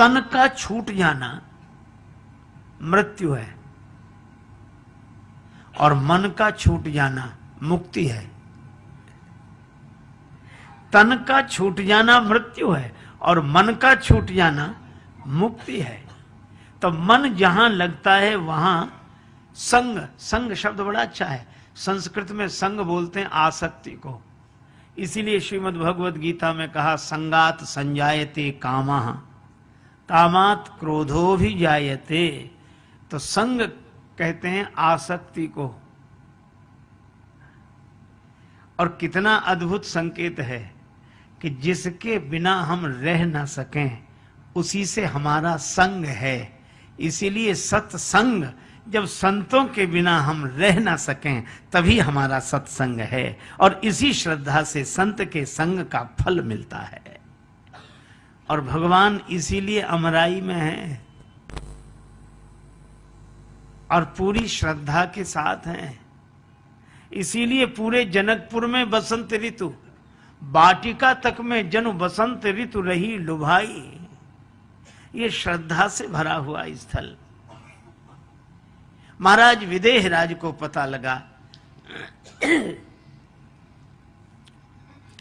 तन का छूट जाना मृत्यु है और मन का छूट जाना मुक्ति है। तन का छूट जाना मृत्यु है और मन का छूट जाना मुक्ति है। तो मन जहां लगता है वहां संग, संग शब्द बड़ा अच्छा है, संस्कृत में संग बोलते हैं आसक्ति को। इसीलिए श्रीमद् भगवद गीता में कहा संगात संजायते कामः कामात क्रोधो भी जायते। तो संग कहते हैं आसक्ति को। और कितना अद्भुत संकेत है कि जिसके बिना हम रह ना सकें उसी से हमारा संग है। इसीलिए सत्संग, जब संतों के बिना हम रह ना सकें तभी हमारा सत्संग है। और इसी श्रद्धा से संत के संग का फल मिलता है। और भगवान इसीलिए अमराई में है और पूरी श्रद्धा के साथ हैं। इसीलिए पूरे जनकपुर में बसंत ऋतु, वाटिका तक में जनु बसंत ऋतु रही लुभाई। ये श्रद्धा से भरा हुआ स्थल। महाराज विदेह राज को पता लगा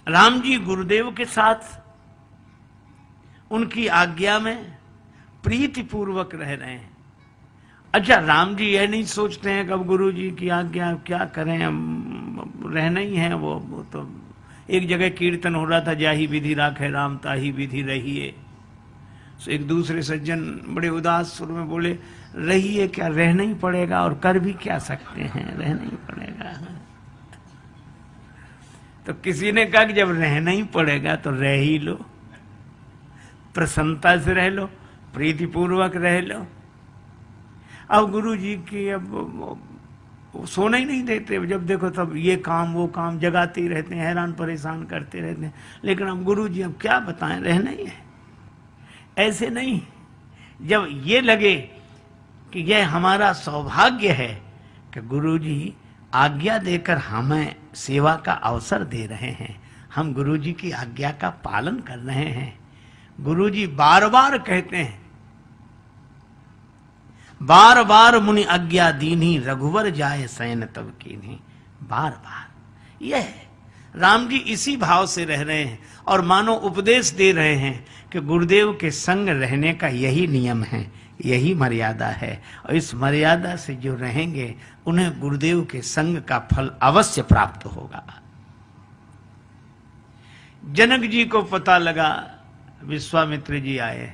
राम जी गुरुदेव के साथ उनकी आज्ञा में प्रीति पूर्वक रह रहे हैं। अच्छा, राम जी यह नहीं सोचते हैं कि अब गुरु जी की आज्ञा क्या करें, रहना ही है। वो तो एक जगह कीर्तन हो रहा था, जाही विधि राखे राम ताही विधि रहिए। तो एक दूसरे सज्जन बड़े उदास सुर में बोले, रहिए क्या, रहना ही पड़ेगा और कर भी क्या सकते हैं, रहना ही पड़ेगा। तो किसी ने कहा कि जब रहना ही पड़ेगा तो रह ही लो, प्रसन्नता से रह लो, प्रीति पूर्वक रह लो। अब गुरु जी की अब सोना ही नहीं देते, जब देखो तब ये काम वो काम जगाते ही रहते हैं, हैरान परेशान करते रहते हैं। लेकिन अब गुरु जी अब क्या बताएं, रहना ही है। ऐसे नहीं, जब ये लगे कि यह हमारा सौभाग्य है कि गुरु जी आज्ञा देकर हमें सेवा का अवसर दे रहे हैं, हम गुरु जी की आज्ञा का पालन कर रहे हैं। गुरु जी बार बार कहते हैं, बार बार मुनि आज्ञा दीन्ही रघुवर जाए सैन तब कीन्ही। बार बार यह है, राम जी इसी भाव से रह रहे हैं और मानो उपदेश दे रहे हैं कि गुरुदेव के संग रहने का यही नियम है, यही मर्यादा है। और इस मर्यादा से जो रहेंगे उन्हें गुरुदेव के संग का फल अवश्य प्राप्त होगा। जनक जी को पता लगा, विश्वामित्र जी आए,